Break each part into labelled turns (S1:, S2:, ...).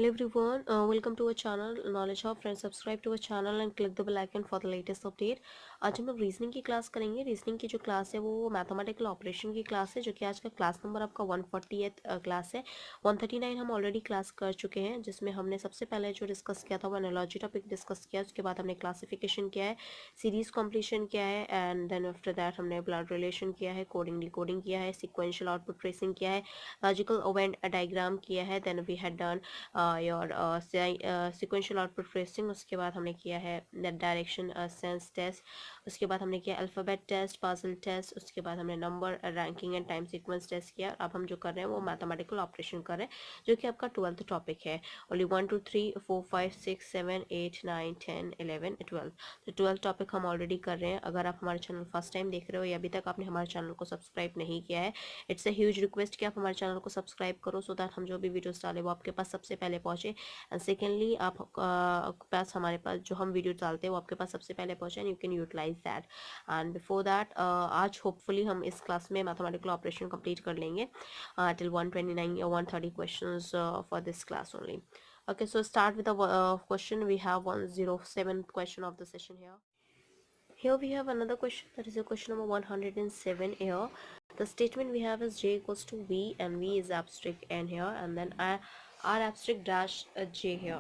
S1: Hello everyone, welcome to our channel Knowledge Hub. Friends, subscribe to our channel and click the bell icon for the latest update. आज हम लोग reasoning की class करेंगे। Reasoning की जो class है वो मैथमेटिकल ऑपरेशन की क्लास है, जो कि आज का क्लास नंबर आपका 140th क्लास है। 139 हम ऑलरेडी क्लास कर चुके हैं, जिसमें हमने सबसे पहले जो डिस्कस किया था वो एनालॉजी टॉपिक डिस्कस किया। उसके बाद हमने क्लासिफिकेशन किया है, सीरीज कॉम्प्लीशन किया है, एंड देन आफ्टर दैट हमने ब्लड रिलेशन किया है, कोडिंग डिकोडिंग किया है, सिक्वेंशियल आउटपुट ट्रेसिंग किया है, लॉजिकल इवेंट डायग्राम किया है। Then we had done your sequential output tracing. उसके बाद हमने किया है डायरेक्शन सेंस टेस्ट। उसके बाद हमने किया अल्फ़ाबेट टेस्ट, पाजल टेस्ट। उसके बाद हमने number ranking and time sequence test किया। अब हम जो कर रहे हैं वो मैथमेटिकल ऑपरेशन कर रहे हैं, जो कि आपका 12th टॉपिक है। ओनली 1 2 3 4 5 6 7 8 9 10 11 12। तो 12th टॉपिक हम ऑलरेडी कर रहे हैं। अगर आप हमारे चैनल फर्स्ट टाइम देख रहे हो या अभी तक आपने हमारे चैनल को सब्सक्राइब नहीं किया है, इट्स अ ह्यूज रिक्वेस्ट कि आप हमारे चैनल को सब्सक्राइब करो, सो दैट हम जो भी वीडियोस डालें वो आपके पास सबसे पहले पहुंचे। एंड सेकेंडली आप पास हमारे पास जो हम वीडियो डालते हैं वो आपके पास सबसे पहले पहुंचे, and you can utilize that. And before that आज होपफुली हम इस क्लास में मैथमेटिकल ऑपरेशन कंप्लीट कर लेंगे टिल 129 या 130 questions for this class only. Okay, so start with the question. We have 107th question of the session here. Here we have another question, that is a question number 107 here. The statement we have is j equals to v, and v is abstract n here, and then r abstract dash j here.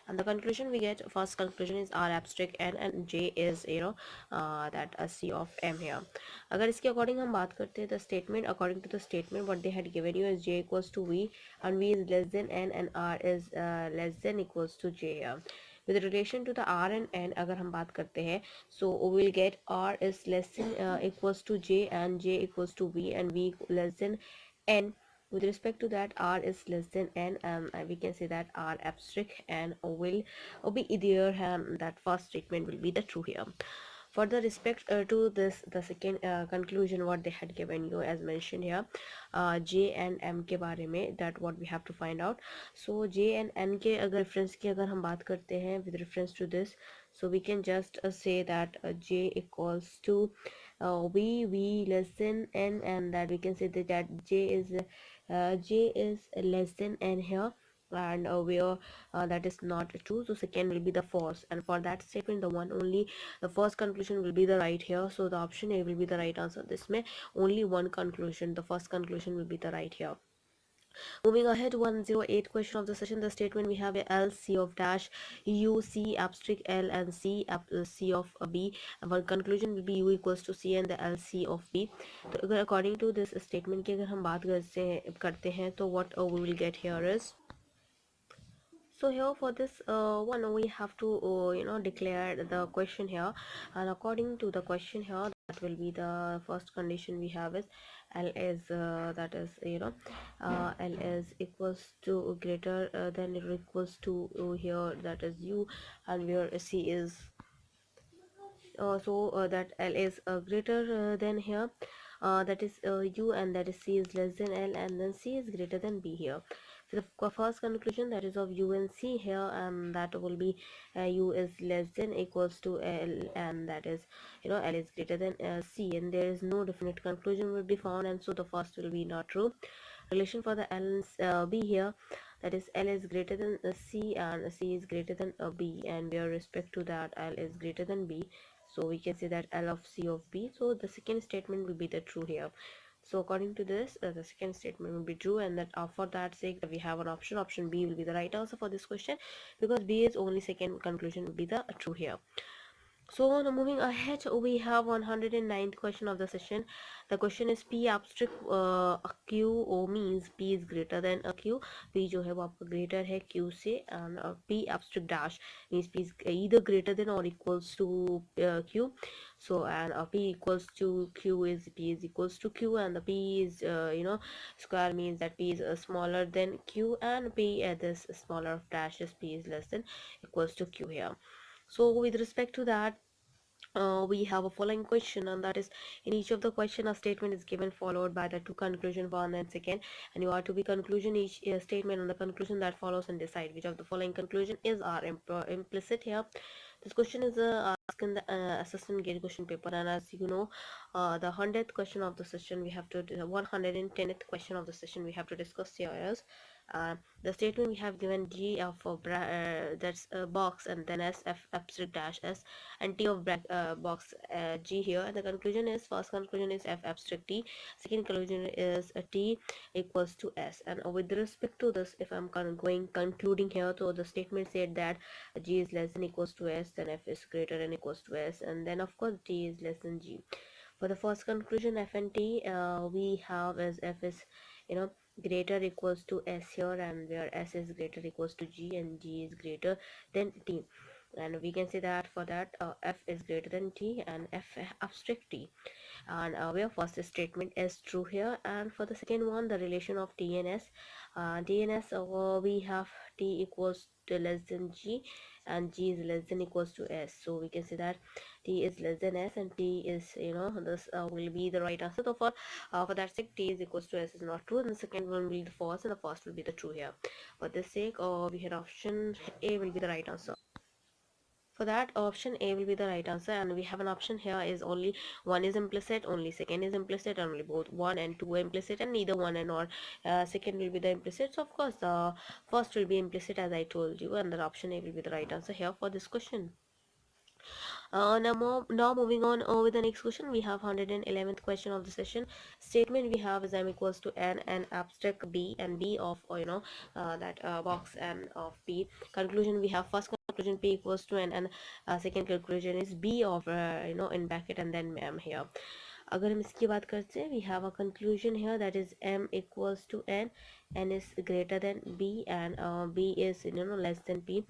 S1: And the conclusion we get, first conclusion is r abstract n and j is that c of m here. अगर इसके according हम बात करते हैं, the statement, according to the statement what they had given you is j equals to v, and v is less than n, and r is less than equals to j here. With relation to the r and n अगर हम बात करते हैं, so we will get r is less than equals to j, and j equals to v, and v less than n. With respect to that, r is less than n, and we can say that r abstract and will be there, and that first statement will be the true here. For the respect to this, the second conclusion what they had given you as mentioned here, j and m के बारे में, that what we have to find out. So j and n के अगर reference की अगर हम बात करते हैं with reference to this, so we can just say that j equals to v less than n, and that we can say that j is less than n here, and where that is not true, so second will be the false. And for that statement, the one only the first conclusion will be the right here, so the option A will be the right answer. This may only one conclusion, the first conclusion will be the right here. Moving ahead, 108 question of the session, the statement we have a L C of dash U C abstract L and C C of B, and for conclusion will be U equals to C and the L C of B. तो अगर according to this statement की अगर हम बात करते हैं तो what we will get here is, so here for this one we have to declare the question here, and according to the question here, that will be the first condition we have is L is that is L is equals to greater than or equals to here, that is U, and where C is that L is greater than here, that is U, and that is C is less than L, and then C is greater than B here. So the first conclusion, that is of U and C here, and that will be U is less than equals to L, and that is L is greater than C, and there is no definite conclusion will be found, and so the first will be not true. Relation for the L and B here, that is L is greater than C and C is greater than B, and with respect to that L is greater than B, so we can say that L of C of B, so the second statement will be the true here. So according to this, the second statement will be true, and that for that sake we have an option B will be the right answer for this question, because B is only second conclusion will be the true here. So now moving ahead, we have 109th question of the session. The question is P abstract Q O means P is greater than a Q. P जो है वो आपका greater है Q से, and P abstract dash means P is either greater than or equals to Q. So and P equals to Q is P is equals to Q, and the P is square means that P is smaller than Q, and P this smaller of dash is P is less than equals to Q here. So with respect to that, we have a following question, and that is, in each of the question a statement is given followed by the two conclusion, one and second, and you are to be conclusion each statement on the conclusion that follows and decide which of the following conclusion is or implicit here. This question is asked in the assessment gate question paper, and as you know, the 100th question of the session we have to 110th question of the session we have to discuss here is, The statement we have given G of that's a box, and then S F abstract dash S, and T of box G here. And the conclusion is, first conclusion is F abstract T, second conclusion is T equals to S. And with respect to this, if I'm concluding here, so the statement said that G is less than equals to S, then F is greater than equals to S, and then of course T is less than G. For the first conclusion, F and T, we have as F is, you know, greater equals to S here, and where S is greater equals to G and G is greater than T. And we can say that for that, F is greater than T and F abstract T, and where first statement is true here. And for the second one, the relation of T and S, we have T equals to less than G and G is less than equals to S, so we can say that T is less than S and T is, this will be the right answer. So for that sake, T is equals to S is not true, and the second one will be the false and the first will be the true here. For this sake, we had option A will be the right answer. For that, option A will be the right answer, and we have an option here is only one is implicit, only second is implicit, and only both one and two are implicit, and neither one and or second will be the implicit. So of course the first will be implicit, as I told you, and the option A will be the right answer here for this question. Now moving on with the next question, we have 111th question of the session. Statement we have is M equals to N and abstract B and B of, that box N of P. Conclusion we have, first conclusion P equals to N, and second conclusion is B of, in bracket and then M here. अगर हम इसकी बात करते हैं, we have a conclusion here that is M equals to N is greater than B, and B is, less than P.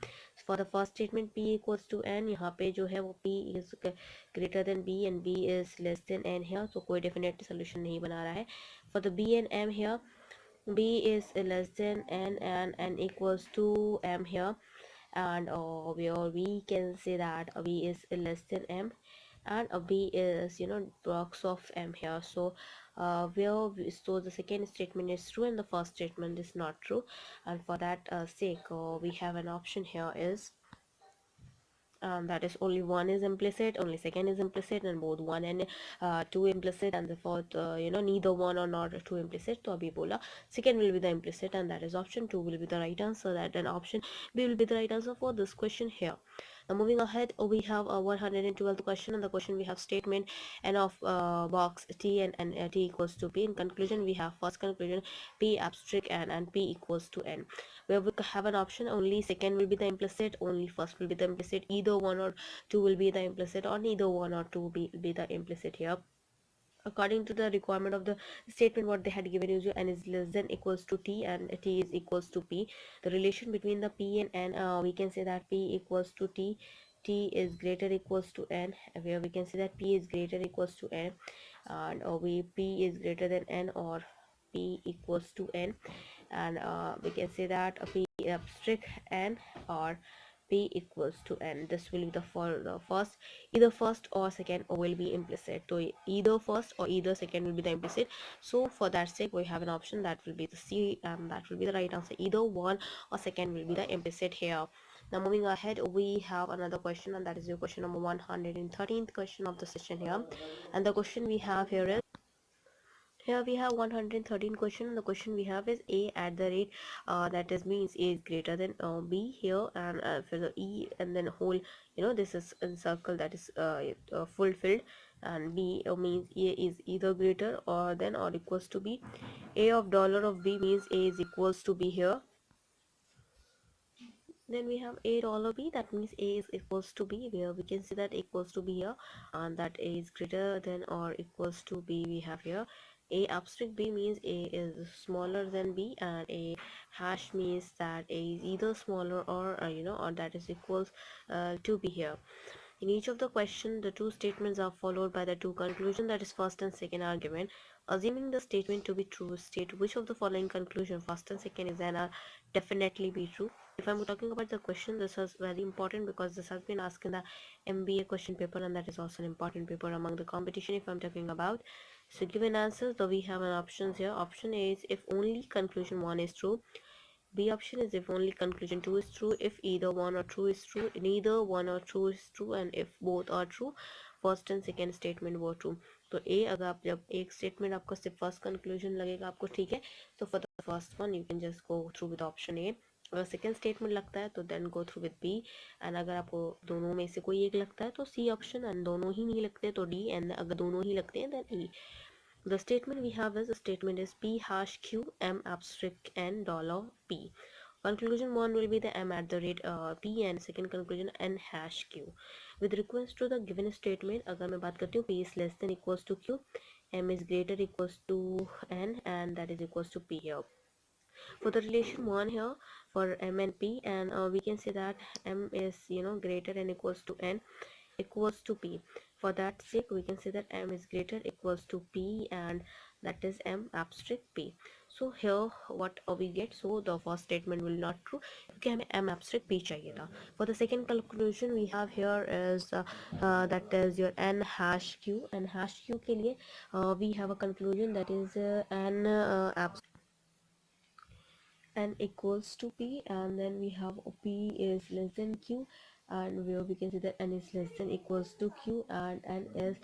S1: For the first statement P equals to N, यहाँ पे जो है वो P is greater than B and B is less than N here, so कोई definite solution नहीं बना रहा है. For the B and M here, B is less than N and N equals to M here, and we can say that B is less than M, and B is, box of M here. So so the second statement is true and the first statement is not true, and for that sake, we have an option here is, that is only one is implicit, only second is implicit, and both one and two implicit, and the fourth, neither one or not two implicit. So abhi bola second will be the implicit, and that is option 2 will be the right answer, that and option B will be the right answer for this question here. Now moving ahead, we have a 112th question, and the question we have statement N of box T and T equals to P. In conclusion, we have first conclusion P abstract N and P equals to N, where we have an option only second will be the implicit, only first will be the implicit, either one or two will be the implicit, or neither one or two be the implicit here. According to the requirement of the statement, what they had given you, N is less than equals to T and T is equals to P. The relation between the P and N, we can say that P equals to T, T is greater equals to N, where we can say that P is greater equals to N, and P is greater than N, or P equals to N, and we can say that P abstract N or P equals to N. This will be the first, either first or second will be implicit, so either first or either second will be the implicit. So for that sake, we have an option that will be the C, and that will be the right answer, either one or second will be the implicit here. Now moving ahead, we have another question, and that is your question number 113th question of the session here, and the question we have here is, here we have 113 question, and the question we have is A at the rate, that is means A is greater than B here, and for the E and then whole, this is in circle, that is fulfilled, and B means A is either greater or than or equals to B. A of dollar of B means A is equals to B here. Then we have $A, that means A is equals to B, where we can see that equals to B here, and that A is greater than or equals to B we have here. A abstract B means A is smaller than B, and A hash means that A is either smaller or, or that is equals to B here. In each of the question, the two statements are followed by the two conclusions, that is first and second are given. Assuming the statement to be true, state which of the following conclusion, first and second is and are definitely be true. If I'm talking about the question, this is very important because this has been asked in the MBA question paper, and that is also an important paper among the competition if I'm talking about. So given answers, though we have an options here. Option A is if only conclusion 1 is true. B option is if only conclusion 2 is true, if either one or true is true, neither one or true is true, and if both are true, first and second statement were true. तो ए, अगर आप जब एक statement आपका सिर्फ first conclusion लगेगा आपको ठीक है, तो for the first one you can just go through with option A. अगर सेकेंड स्टेटमेंट लगता है तो then go through with B, and अगर आपको दोनों में से कोई एक लगता है तो सी ऑप्शन, एंड दोनों ही नहीं लगते तो डी, एंड अगर दोनों ही लगते हैं then E. The statement we have is, the statement is P hash Q M abstract N dollar P. Conclusion one will be the M at the rate P, and second conclusion N hash Q. With reference to the given statement, अगर मैं बात करती हूँ P is less than equals to Q, M is greater equals to N, and that is equals to P here. For the relation one here for M and P, and we can say that M is greater than equals to N equals to P. For that sake we can say that M is greater equals to P, and that is M abstract P. So here what we get, so the first statement will not true क्योंकि हमें M abstract P चाहिए था. For the second conclusion we have here is that is your N hash Q, and hash Q के लिए we have a conclusion that is N abstract N equals to P, and then we have P is less than Q, and where we can see that N is less than equals to Q, and N is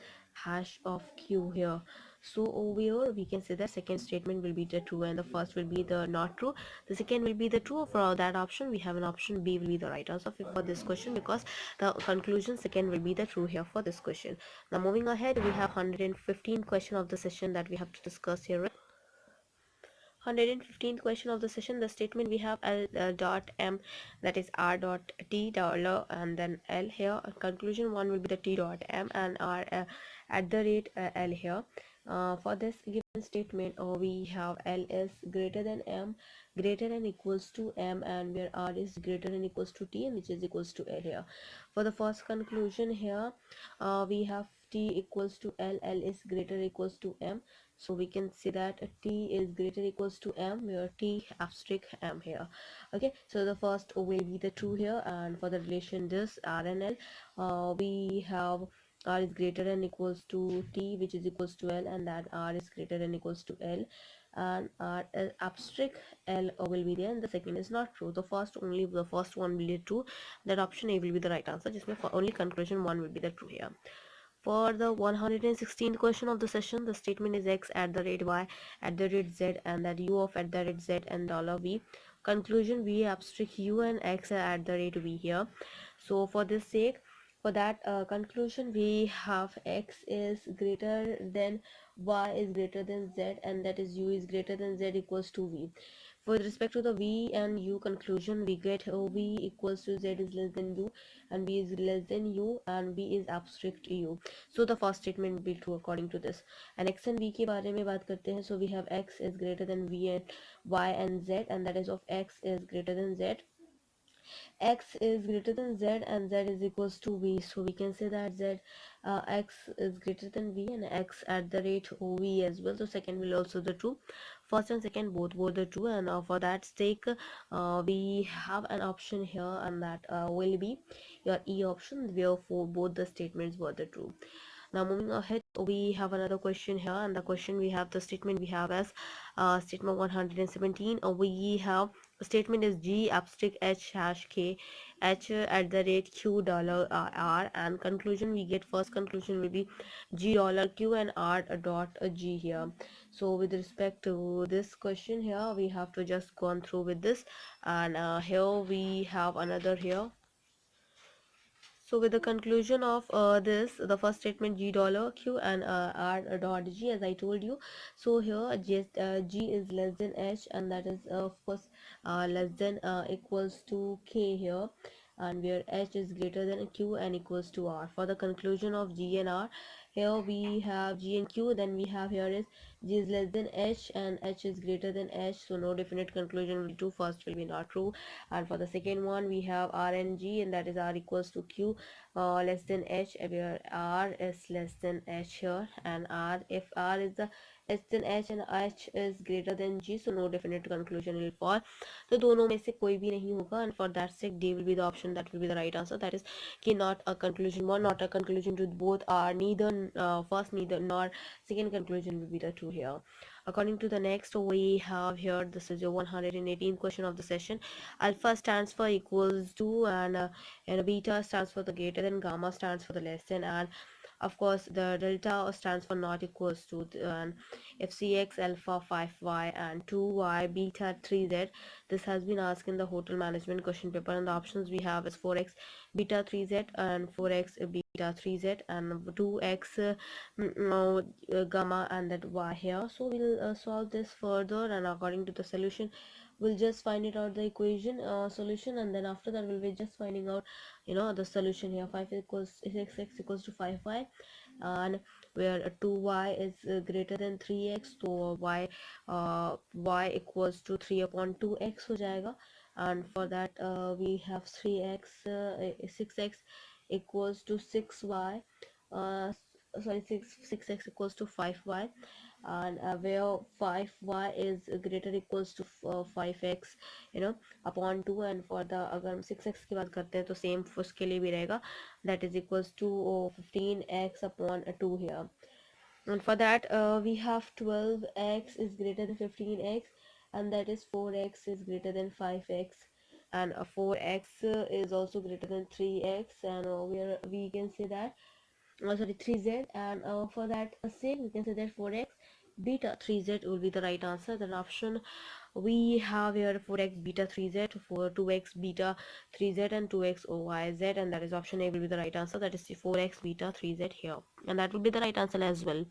S1: hash of Q here. So over here we can say that second statement will be the true and the first will be the not true. The second will be the true. For that option we have an option B will be the right answer for this question, because the conclusion second will be the true here for this question. Now moving ahead, we have 115 question of the session that we have to discuss here. 115th question of the session, the statement we have L dot M, that is R dot T dollar and then L here. Conclusion one will be the T dot M and R at the rate L here. For this given statement we have L is greater than M, greater than equals to M, and where R is greater than equals to T, and which is equals to L here. For the first conclusion here we have T equals to L, L is greater equals to M, so we can see that T is greater equals to M, where T abstract M here. Okay, so the first will be the true here, and for the relation this R and L we have R is greater than equals to T, which is equals to L, and that R is greater than equals to L, and R abstract L will be there, and the second is not true. The first one will be true, that option A will be the right answer, just for only conclusion one will be the true here. For the 116th question of the session, the statement is X at the rate Y at the rate Z, and that U of at the rate Z and dollar V. Conclusion, V abstract U and X at the rate V here. So for this sake, for that conclusion, we have X is greater than Y is greater than Z, and that is U is greater than Z equals to V. With respect to the V and U conclusion, we get V equals to Z is less than U, and V is less than U, and V is abstract U. So the first statement will be true according to this. And X and V के बारे में बात करते हैं. So we have X is greater than V and Y and Z, and that is of X is greater than Z. X is greater than Z and Z is equals to V, so we can say that X is greater than V and X at the rate V as well. So second will also the true, first and second both were the true, and for that sake we have an option here, and that will be your E option, where for both the statements were the true. Now moving ahead, we have another question here, and the question we have, the statement we have as statement 117. We have statement is G abstract H hash K H at the rate Q dollar R, and conclusion we get, first conclusion will be G dollar Q and R dot G here. So with respect to this question here, we have to just gone through with this, and here we have another here. So with the conclusion of this, the first statement G dollar Q and R dot G, as I told you. So here G is less than H, and that is of course less than equals to K here, and where H is greater than Q and equals to R. For the conclusion of G and R, here we have G and Q, then we have here is G is less than H and H is greater than H, so no definite conclusion will be true, first will be not true. And for the second one we have R and G, and that is R equals to Q less than H, where R is less than H here, and R, if R is the less than H and H is greater than G, so no definite conclusion will fall. तो दोनों में से कोई भी नहीं होगा, and for that sake D will be the option that will be the right answer, that is कि not a conclusion one, not a conclusion two, both are neither first neither nor second conclusion will be the true here. According to the next we have here, this is your 118th question of the session. Alpha stands for equals to, and beta stands for the greater than, gamma stands for the less than, and Of course, the delta stands for not equals to if cx alpha 5y and 2y beta 3z. This has been asked in the hotel management question paper, and the options we have is 4x beta 3z and 4x beta 3z and 2x gamma and that y here. So we'll solve this further, and according to the solution we'll just find it out the equation solution, and then after that we'll be just finding out the solution here. 5 equals 6x equals to 5y, and where 2y is greater than 3x, so y equals to 3 upon 2x हो जाएगा. And for that we have 6x equals to 6y, uh, sorry 6x equals to 5y, and where 5y is greater equals to 5x upon 2, and for the अगर हम 6x की बात करते हैं तो same उसके लिए भी रहेगा, that is equals to 15x upon 2 here. And for that we have 12x is greater than 15x, and that is 4x is greater than 5x, and 4x is also greater than 3x, and we can say that sorry 3z, and for that same we can say that 4x beta 3z will be the right answer. Then option we have here 4x beta 3z, 2x beta 3z and 2x oyz, and that is option A will be the right answer. That is 4x beta 3z here, and that will be the right answer as well.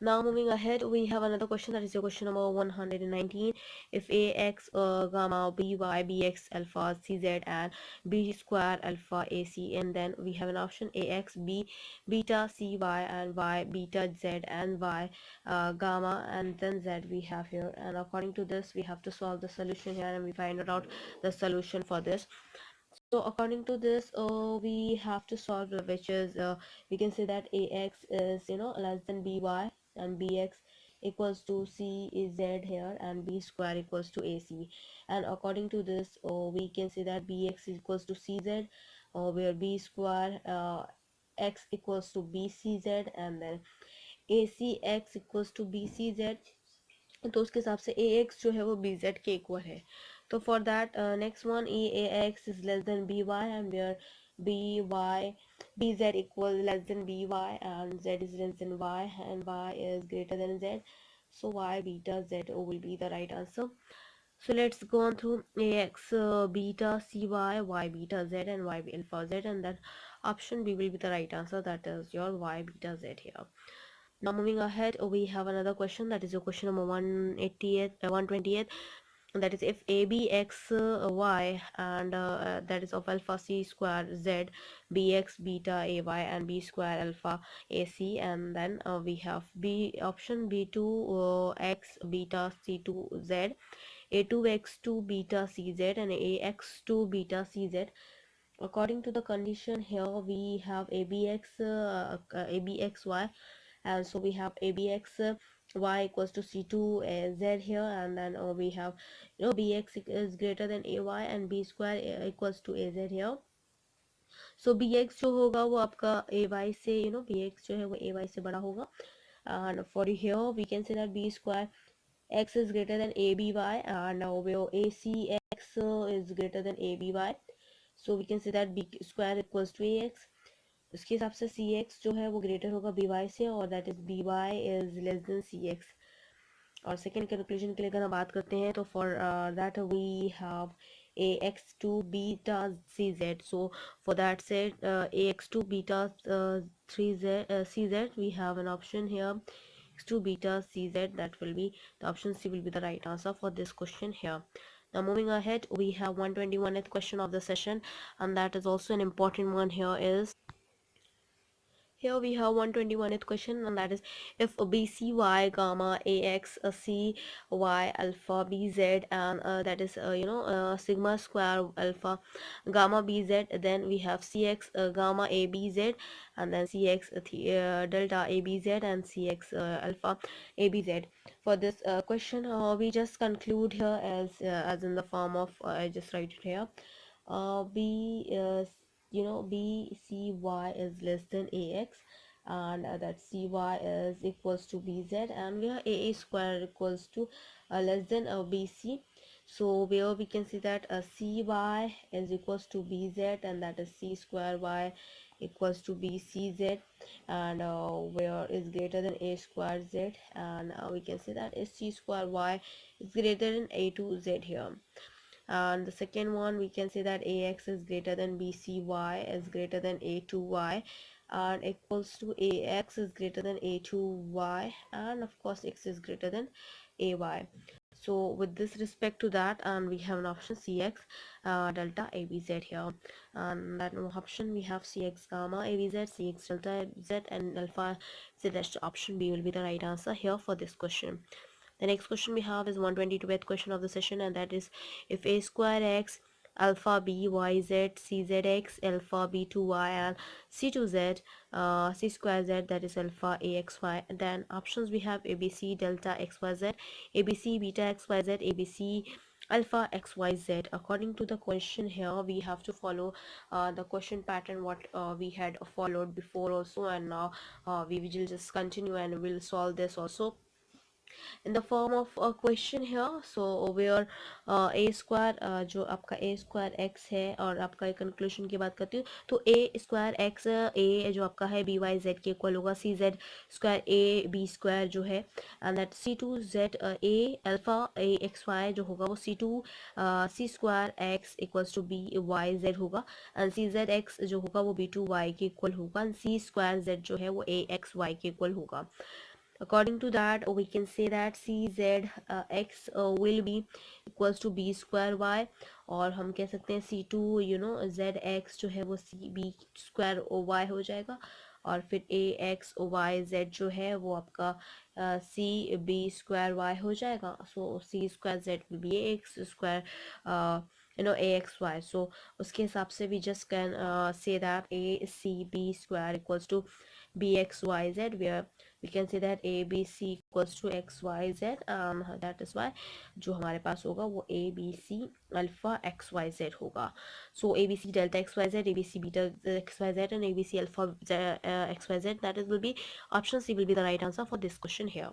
S1: Now moving ahead, we have another question, that is your question number 119. If ax gamma by bx alpha cz and b square alpha ac, and then we have an option ax b beta cy and y beta z and y gamma and then z we have here, and according to this we have to solve the solution here, and we find out the solution for this. So according to this we have to solve which is we can say that ax is less than by, and bx equals to cz here, and b square equals to ac, and according to this we can say that bx equals to cz, where b square x equals to bcz, and then acx equals to bcz, तो उसके हिसाब से ए x जो है वो B Z के equal है. तो for that next one A X is less than B Y, and where B Y B Z equal less than B Y, and Z is less than Y, and Y is greater than Z. So y beta z will be the right answer. So let's go on through ax beta cy, y beta z and y alpha z, and that option B will be the right answer. That is your y beta z here. Now moving ahead, we have another question, that is your question number 128, that is if abx y and that is of alpha c square z bx beta ay and b square alpha ac, and then we have b option b2 x beta c2 z, a2 x2 beta cz and ax2 beta cz. According to the condition here we have abxy, and so we have abx y equals to c2 z here, and then we have bx is greater than ay and b square equals to az here. So bx जो होगा वो आपका ay से bx जो है वो ay से बड़ा होगा, and for here we can say that b square x is greater than aby, and now where acx is greater than aby, so we can say that b square equals to ax. उसके हिसाब से सी x जो है वो greater होगा B Y से, और that is B Y is less than C X. और सेकेंड कैलकुलेशन के लिए अगर हम बात करते हैं तो for that we have A X two beta C Z. So for that set A X two beta three Z C Z we have an option here x2 beta cz, that will be the option C will be the right answer for this question here. Now moving ahead, we have 121th question of the session, and that is also an important one. Here we have 121th question, and that is if BCY gamma AX CY alpha BZ, and that is sigma square alpha gamma BZ, then we have CX gamma ABZ, and then CX delta ABZ and CX alpha ABZ. For this question we just conclude here as in the form of I just write it here. B BCY is less than AX, and that CY is equals to BZ, and where AA square equals to less than BC. So where we can see that CY is equals to BZ, and that is C square Y equals to bcz, and where is greater than a square z, and we can say that is c square y is greater than a2z here. And the second one, we can say that ax is greater than bcy is greater than a2y, and equals to ax is greater than a2y, and of course x is greater than ay. So with this respect to that, and we have an option cx delta abz here, and that option we have cx gamma abz, cx delta z, and alpha z dash. Option B will be the right answer here for this question. The next question we have is 122th question of the session, and that is, if a square x alpha b y z c z x alpha b 2 y and c 2 z c square z, that is alpha a x y, then options we have abc delta x y z, abc beta x y z, abc alpha x y z. According to the question here, we have to follow the question pattern what we had followed before also, and now we will just continue and we'll solve this also in the form of a question here. So where a square जो आपका a square x है, और आपका एक conclusion की बात करती हूँ तो a square x a जो आपका है b y z के इक्वल होगा c z square a b square जो है, and that c 2 z a alpha a x y जो होगा वो c 2 c square x equals to b y z होगा, and c z x जो होगा वो b 2 y के इक्वल होगा, and c square z जो है वो a x y के इक्वल होगा. According to that, we can say that cz x will be equals to b square y, और हम कह सकते हैं c2 z x जो है वो c b square y हो जाएगा, और फिर a x y z जो है वो आपका c b square y हो जाएगा. So c square z will be a x square a x y. So उसके हिसाब से we just can say that a c b square equals to b x y z, where we can say that a b c equals to x y z. That is why जो हमारे पास होगा वो a b c alpha x y z होगा. So a b c delta x y z, a b c beta x y z, and a b c alpha x y z, that is will be option C will be the right answer for this question here.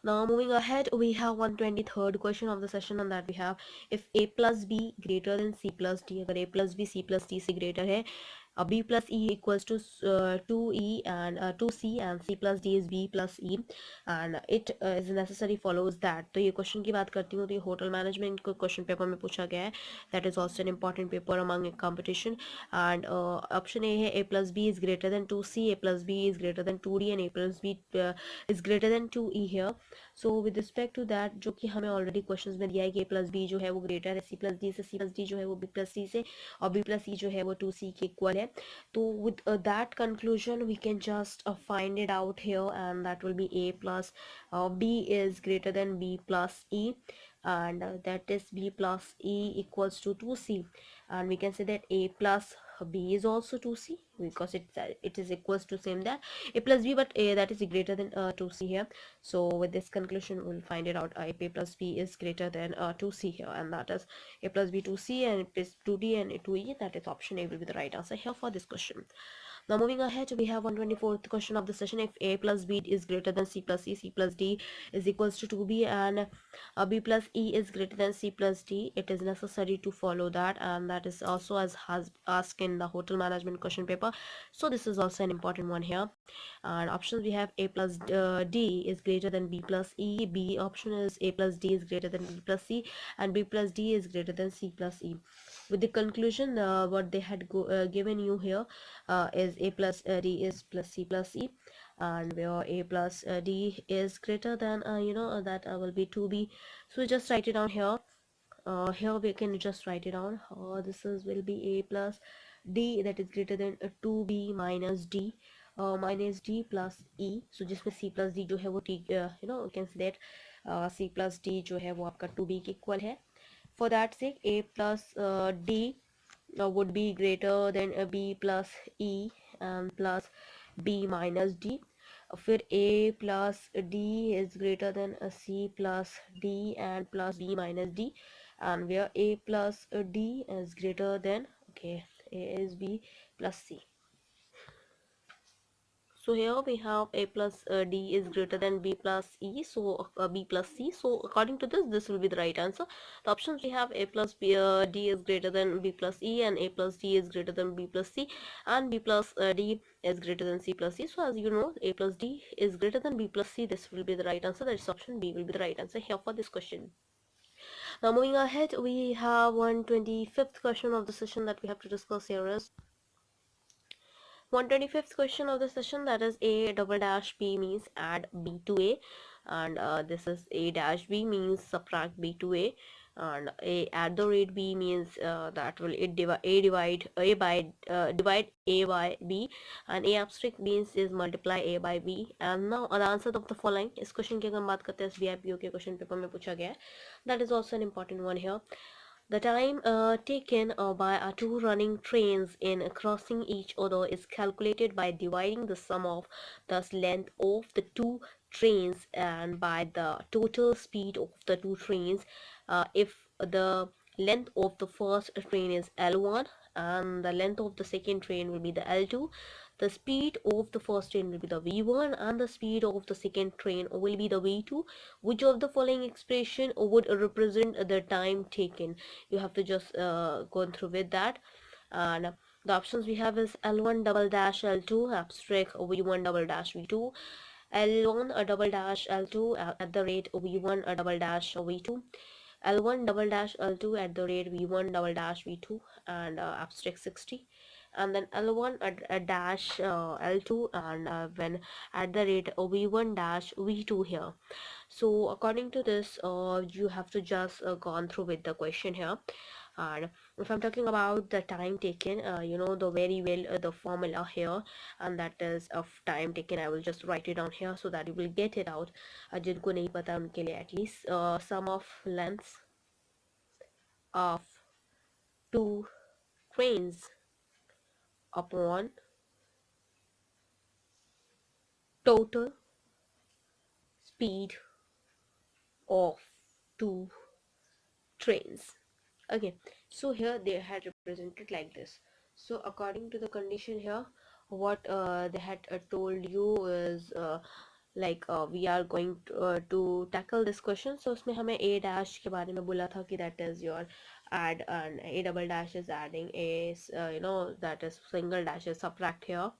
S1: Now moving ahead, we have 123rd question of the session, and that we have, if a plus b greater than c plus d, अगर a plus b c plus d से greater है, b plus e equals to 2e and 2c, and c plus d is b plus e, and it is necessary follows that. तो ये question की बात करती हूँ तो ये होटल मैनेजमेंट को क्वेश्चन पेपर में पूछा गया है. That is also an important paper among competition. And option A है a plus b is greater than 2c, a plus b is greater than 2d, and a plus b is greater than 2e here. So with respect to that, जो कि हमें already questions में दिया है कि a plus B जो है वो ग्रेटर है सी प्लस डी से, सी प्लस डी जो है वो बी प्लस सी से, और बी प्लस सी जो है वो 2c के इक्वल है. तो with that conclusion we can just find it out here, and that will be a plus b is greater than b plus e, and that is b plus e equals to 2c, and we can say that a plus b is also 2c, because it is equals to same that a plus b, but a that is greater than 2c here. So with this conclusion we'll find it out, if a plus b is greater than 2c here, and that is a plus b 2c, and it is 2d and 2e, that is option A will be the right answer here for this question. Now moving ahead, we have 124th question of the session, if a plus b is greater than c plus e, c plus d is equals to 2b, and b plus e is greater than c plus d, it is necessary to follow that, and that is also as has asked in the hotel management question paper. So this is also an important one here, and options we have a plus d is greater than b plus e, b option is a plus d is greater than b plus c, and b plus d is greater than c plus e. With the conclusion, what they had given you here is a plus d is plus c plus e, and where a plus d is greater than that will be 2b. So just write it down here. Here we can just write it down. This is will be a plus d that is greater than 2b minus d minus d plus e. So जिसमें c plus d जो है वो t you can say that c plus d जो है वो आपका 2b के equal है. For that sake, a plus d would be greater than b plus e and plus b minus d. फिर a plus d is greater than c plus d and plus b minus d, and where a plus d is greater than, okay, a is b plus c. So here we have a plus d is greater than b plus e, so b plus c. So according to this will be the right answer. The options we have: a plus d is greater than b plus e, and a plus d is greater than b plus c, and b plus d is greater than c plus e. So as you know, a plus d is greater than b plus c. This will be the right answer. That is option B will be the right answer here for this question. Now moving ahead, we have 125th question of the session that we have to discuss here is 125th question of the session, that is a double dash b means add b to a, and this is a dash b means subtract b to a, and a at the rate b means that will it divide a by divide a by b, and a abstract means is multiply a by b. And now the answer of the following, इस question की अगर हम बात करते हैं SBI के question paper में पूछा गया है, that is also an important one here. The time taken by two running trains in crossing each other is calculated by dividing the sum of the length of the two trains and by the total speed of the two trains. If the length of the first train is L1 and the length of the second train will be the L2, the speed of the first train will be the V1 and the speed of the second train will be the V2. Which of the following expression would represent the time taken? You have to just go through with that. And the options we have is L1 double dash L2 abstract V1 double dash V2, L1 a double dash L2 at the rate V1 a double dash V2, L1 double dash L2 at the rate V1 double dash V2, and abstract 60, and then L1 a dash L2 and when at the rate V1 dash V2 here. So according to this, you have to just gone through with the question here. And if I'm talking about the time taken, you know the very well the formula here, and that is of time taken. I will just write it down here so that you will get it out. जिनको नहीं पता उनके लिए at least sum of lengths of two trains upon total speed of two trains. Okay, so here they had represented like this. So according to the condition here, what they had told you is like we are going to tackle this question. So उसमें हमें a dash के बारे में बोला था कि that is your add, and a double dash is adding, a you know that is single dash is subtract here.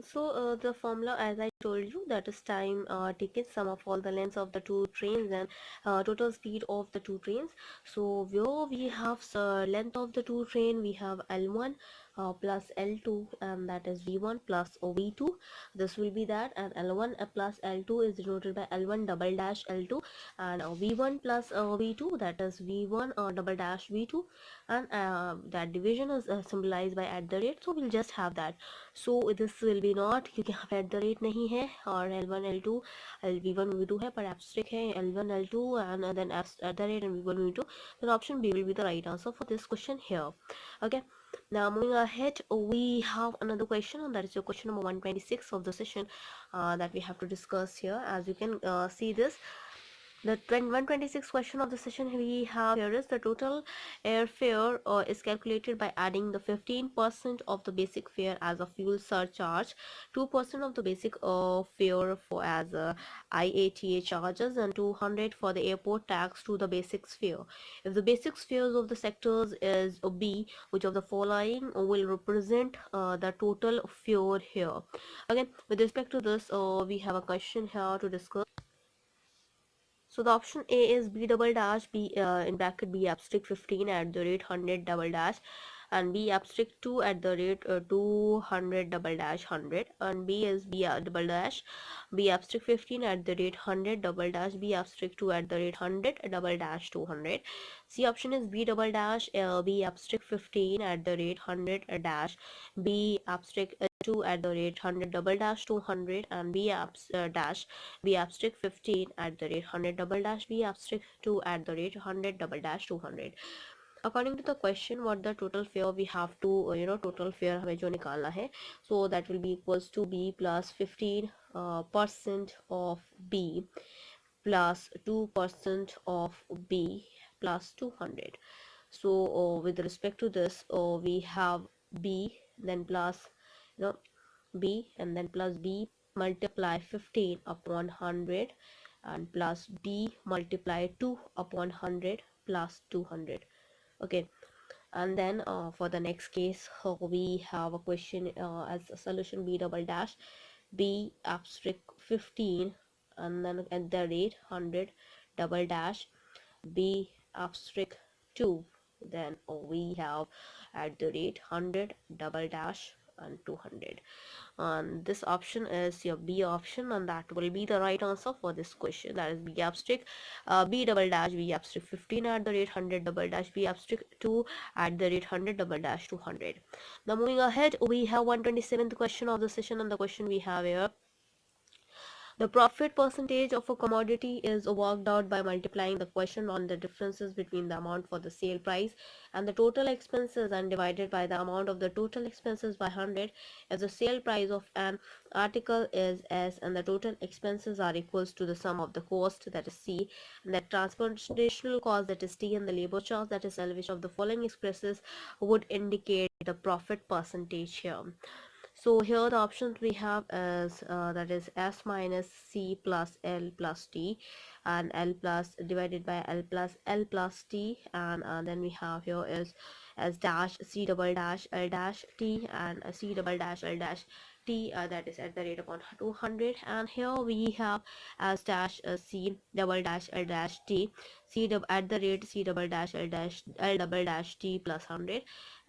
S1: So the formula, as I told you, that is time taken sum of all the lengths of the two trains and total speed of the two trains. So where we have length of the two train, we have L1 plus L2, and that is V1 plus V2. This will be that, and L1 plus L2 is denoted by L1 double dash L2, and V1 plus V2, that is V1 double dash V2, and that division is symbolized by at the rate. So we'll just have that. So this will be not, क्योंकि यहाँ पे at the rate नहीं है, और L1 L2 V1 V2 है, पर abstract है L1 L2 and then at the rate and V1 V2. Then option B will be the right answer for this question here. Okay, now moving ahead, we have another question, and that is your question number 126 of the session that we have to discuss here. As you can see this, The 126th question of the session we have here is the total airfare is calculated by adding the 15% of the basic fare as a fuel surcharge, 2% of the basic fare for as IATA charges, and 200 for the airport tax to the basic fare. If the basic fares of the sectors is B, which of the following will represent the total fare here? Again, with respect to this, we have a question here to discuss. So the option A is B double dash B in bracket B abstract 15 at the rate 100 double dash, and B abstract 2 at the rate 200 double dash 100, and B is B double dash B abstract 15 at the rate 100 double dash B abstract 2 at the rate 100 double dash 200. C option is B double dash B abstract 15 at the rate 100 dash B abstract 2 at the rate 100 double dash 200, and dash B abstract 15 at the rate 100 double dash B abstract 2 at the rate 100 double dash 200. According to the question, what the total fare we have to total fare हमें जो निकालना है, so that will be equals to B plus 15% of B plus 2% of B plus 200. So with respect to this, we have B then plus you know B and then plus B multiply 15 upon 100 and plus B multiply 2 upon 100 plus 200. Okay, and then for the next case, we have a question as a solution B double dash B abstract 15 and then at the rate 100 double dash B abstract 2, then we have at the rate 100 double dash and 200, and this option is your B option, and that will be the right answer for this question. That is B abstract B double dash B abstract 15 at the rate 100 double dash B abstract 2 at the rate 100 double dash 200. Now moving ahead, we have 127th question of the session, and the question we have here: the profit percentage of a commodity is worked out by multiplying the question on the differences between the amount for the sale price and the total expenses and divided by the amount of the total expenses by 100 if the sale price of an article is S and the total expenses are equals to the sum of the cost, that is C, and the transportational cost, that is T, and the labor charge, that is L, which of the following expresses would indicate the profit percentage here. So here the options we have is that is S minus C plus L plus T, and L plus divided by L plus T, and then we have here is S dash C double dash L dash T, and C double dash L dash T, that is at the rate upon 200, and here we have as dash C double dash L dash T, at the rate C double dash L double dash T plus 100,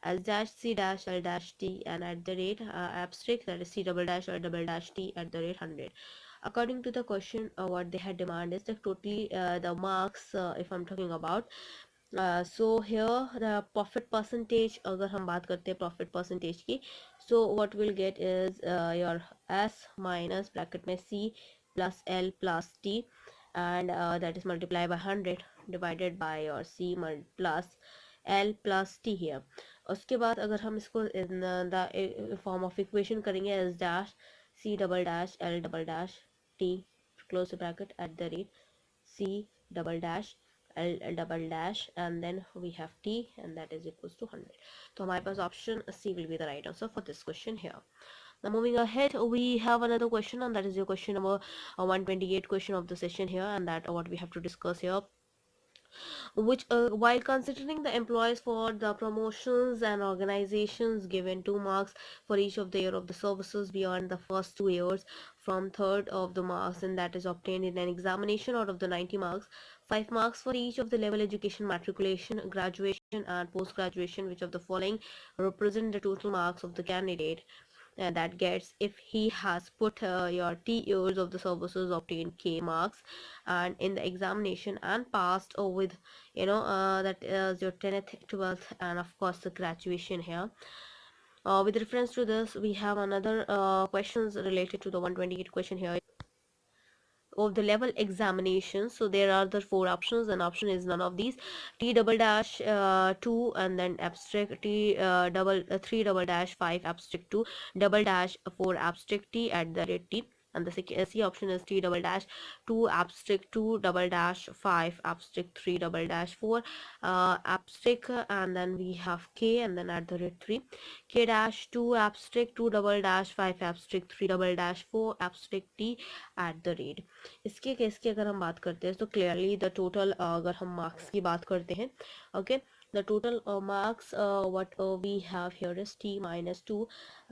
S1: as dash C dash L dash T, and at the rate abstract, that is C double dash L double dash T at the rate 100. According to the question, what they had demand is the totally the marks, if I'm talking about. So here the profit percentage, अगर हम बात करते हैं profit percentage की, so what we'll get is your S minus bracket में C plus L plus T, and that is multiplied by 100 divided by your C plus L plus T here. उसके बाद अगर हम इसको in the form of equation करेंगे as dash C double dash L double dash T close bracket at the rate C double dash L double dash, and then we have T, and that is equals to 100. So my pass option C will be the right answer for this question here. Now moving ahead, we have another question, and that is your question number 128 question of the session here, and that what we have to discuss here, which while considering the employees for the promotions and organizations given 2 marks for each of the year of the services beyond the first 2 years from third of the marks, and that is obtained in an examination out of the 90 marks, 5 marks for each of the level education, matriculation, graduation, and post graduation, which of the following represent the total marks of the candidate that gets if he has put your T years of the services obtained K marks and in the examination and passed with that is your 10th 12th and of course the graduation here. With reference to this, we have another questions related to the 128 question here of the level examination. So there are the 4 options, and option is none of these: T double dash 2 and then abstract T double 3 double dash 5 abstract 2 double dash 4 abstract T at the rate T. and the C option is T double dash 2 abstract 2 double dash 5 abstract 3 double dash 4 abstract and then we have K and then at the rate 3 K dash 2 abstract 2 double dash 5 abstract 3 double dash 4 abstract T at the rate। इसके case की अगर हम बात करते हैं तो clearly the total अगर हम मार्क्स की बात करते हैं okay the total marks what we have here is t minus 2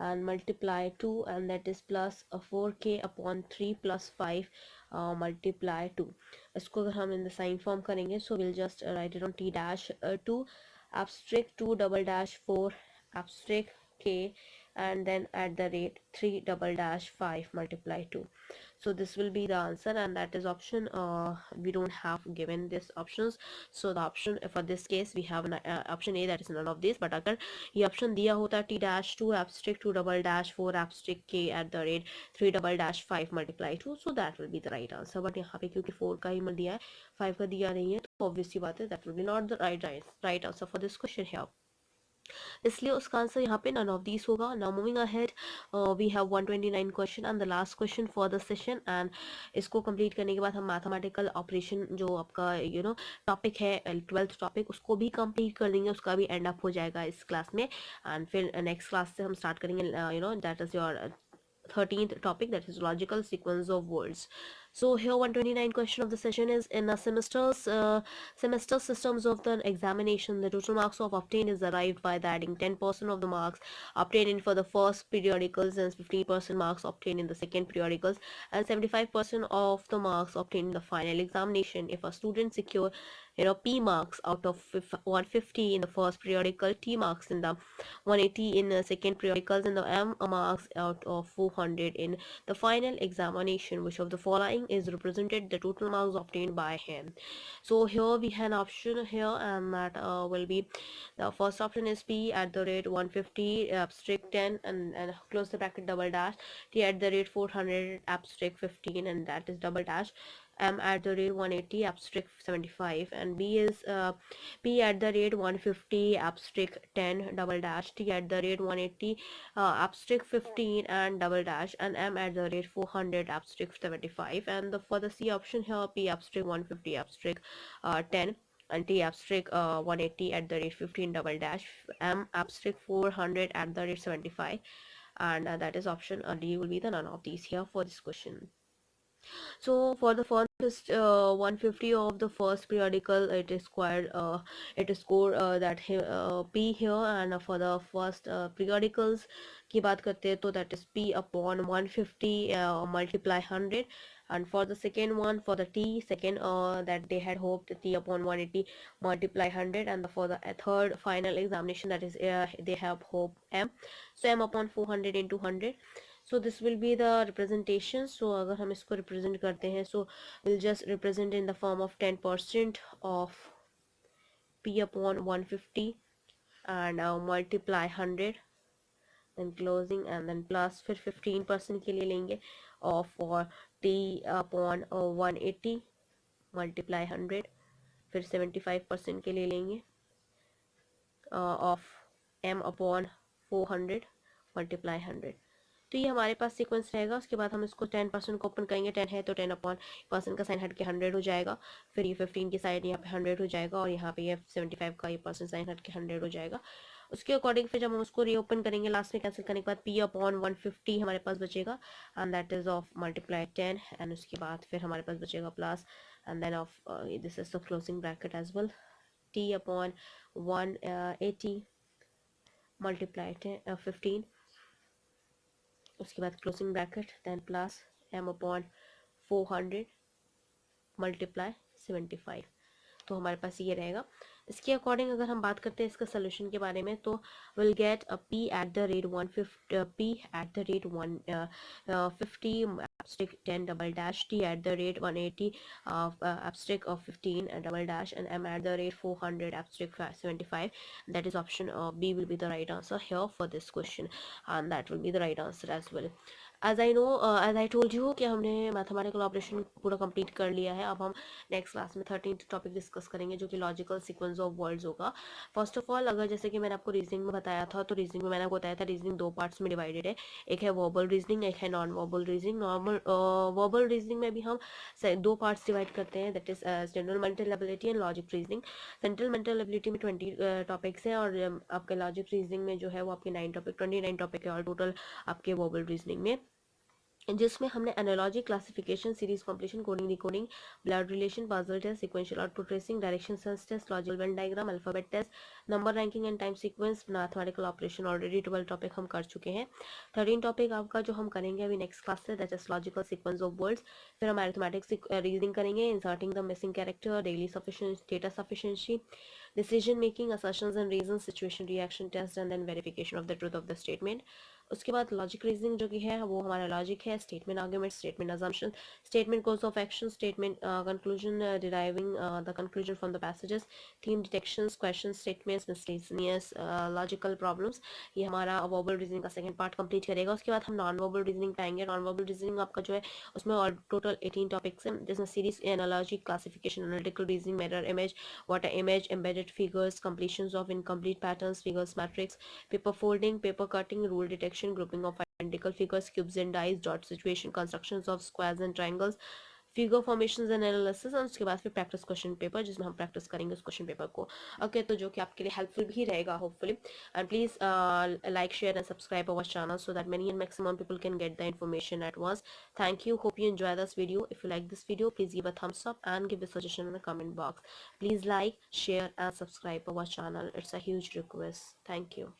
S1: and multiply 2 and that is plus 4k upon 3 plus 5 multiply 2 इसको अगर हम in the sign form करेंगे so we'll just write it on t dash 2 abstract 2 double dash 4 abstract k and then at the rate 3 double dash 5 multiply 2 so this will be the answer and that is option we don't have given this options so the option for this case we have an, option A that is none of this but अगर ये option दिया होता t dash 2 abstract 2 double dash 4 abstract k at the rate 3 double dash 5 multiply 2 so that will be the right answer but यहाँ पे क्योंकि 4 का ही दिया है 5 का दिया नहीं है तो obviously बात है that will be not the right answer for this question here इसलिए उसका आंसर यहाँ पे नन ऑफ दीज होगा। Now moving ahead we have 129 question and the last question for the session and इसको कंप्लीट करने के बाद हम मैथमेटिकल ऑपरेशन जो आपका टॉपिक है 12th टॉपिक उसको भी कंप्लीट कर देंगे, उसका भी एंड अप हो जाएगा इस क्लास में एंड फिर नेक्स्ट क्लास से हम स्टार्ट करेंगे that is your 13th topic that is logical sequence of words. So here 129 question of the session is in a semester systems of the examination the total marks of obtained is arrived by the adding 10% of the marks obtained in for the first periodicals and 50% marks obtained in the second periodicals and 75% of the marks obtained in the final examination. If a student secure P marks out of 150 in the first periodical, T marks in the 180 in the second periodicals and the M marks out of 400 in the final examination, which of the following is represented the total marks obtained by him. So here we have an option here and that will be the first option is P at the rate 150 abstract 10 and close the bracket double dash, T at the rate 400 abstract 15 and that is double dash, M at the rate 180 abstract 75 and B is P at the rate 150 abstract 10 double dash, T at the rate 180 abstract 15 and double dash and M at the rate 400 abstract 75 and for the C option here P abstract 150 abstract 10 and T abstract 180 at the rate 15 double dash, M abstract 400 at the rate 75 and that is option D will be the none of these here for this question. So for the first 150 of the first periodical it is score that P here and for the first periodicals की बात करते हैं तो that is P upon 150 multiply 100 and for the second one for the T second that they had hoped T upon 180 multiply 100 and for the third final examination that is they have hope M so M upon 400 into 100 so this will be the representation. So अगर हम इसको represent करते हैं so we'll just represent in the form of 10% of P upon 150 and multiply 100 then closing and then plus फिर 15% के लिए लेंगे और for T upon 180 multiply 100 फिर 75% के लिए लेंगे of M upon 400 multiply 100 तो ये हमारे पास सीक्वेंस रहेगा। उसके बाद हम इसको 10% को ओपन करेंगे, 10 है तो 10 अपॉन परसेंट का साइन हट के 100 हो जाएगा, फिर ये 15 की साइड यहाँ पे 100 हो जाएगा और यहाँ पे ये 75 का ये परसेंट साइन हट के 100 हो जाएगा। उसके अकॉर्डिंग फिर जब हम उसको रीओपन करेंगे लास्ट में कैंसिल करने के बाद P अपॉन 150 हमारे पास बचेगा and that is of multiply 10 and उसके बाद फिर हमारे पास बचेगा plus and then of this is the closing bracket as well T upon 180 multiply 15 उसके बाद closing bracket then plus M upon 400 multiply 75 तो हमारे पास ये रहेगा। इसके अकॉर्डिंग अगर हम बात करते हैं इसका सोल्यूशन के बारे में तो will get P at the rate 150 P at the rate 150 abstract 10 double dash, T at the rate 180 abstract of 15 double dash and M at the rate 400 abstract 75. That is option B will be the right answer here for this question and that will be the right answer as well. As I know, as I told you कि हमने mathematical operation पूरा complete कर लिया है। अब हम next class में 13th topic discuss करेंगे जो कि लॉजिकल सीक्वेंस ऑफ वर्ड्स होगा। फर्स्ट ऑफ ऑल, अगर जैसे कि मैंने आपको रीजनिंग में बताया था, तो रीजनिंग में मैंने आपको बताया था रीजनिंग दो पार्ट्स में डिवाइडेड है। एक है वर्बल रीजनिंग, एक है non verbal reasoning. Normal verbal reasoning में भी हम दो पार्ट्स डिवाइड करते हैं, that is general mental ability and logic reasoning. General mental ability में 20 टॉपिक्स हैं, और आपके लॉजिक रीजनिंग में जो है वो आपके 29 टॉपिक है और टोटल आपके वर्बल रीजनिंग में, जिसमें हमने analogy, classification, series completion, coding, decoding, blood relation, puzzle test, sequential output tracing, direction sense test, logical Venn diagram, alphabet test, number ranking and time sequence, mathematical operation. Already 12 topic हम कर चुके हैं। 13 topic आपका जो हम करेंगे अभी next class से, that is logical sequence of words. फिर हम अरिथमेटिक्स रीजनिंग करेंगे, inserting the missing character, daily sufficiency, data sufficiency, decision making, assertions and reasons, situation reaction test, and then verification of the truth of the statement. उसके बाद logic reasoning जो कि है वो हमारा लॉजिक है, statement argument, statement assumption, statement course of action, statement conclusion, deriving the conclusion from the passages, theme detections, question statements, miscellaneous logical problems. ये हमारा वर्बल रीजनिंग का सेकंड पार्ट कंप्लीट करेगा। उसके बाद हम नॉन वर्बल रीजनिंग पे आएंगे। Non verbal reasoning आपका जो है उसमें और टोटल 18 टॉपिक्स हैं, जिसमें series, analogy, classification, analytical reasoning, mirror image, what are image, embedded figures, completions of incomplete patterns, figures matrix, paper folding, paper cutting, rule detection, grouping of identical figures, cubes and dice, dot situation, constructions of squares and triangles, figure formations and analysis, और उसके बाद फिर practice question paper, जिसमें हम practice करेंगे उस question paper को। Okay, तो जो कि आपके लिए हेल्पफुल भी रहेगा hopefully. And please like, share and subscribe our channel so that many and maximum people can get the information at once. Thank you, hope you enjoy this video. If you like this video, please give a thumbs up and give a suggestion in the comment box. Please like, share and subscribe our channel. It's a huge request. Thank you.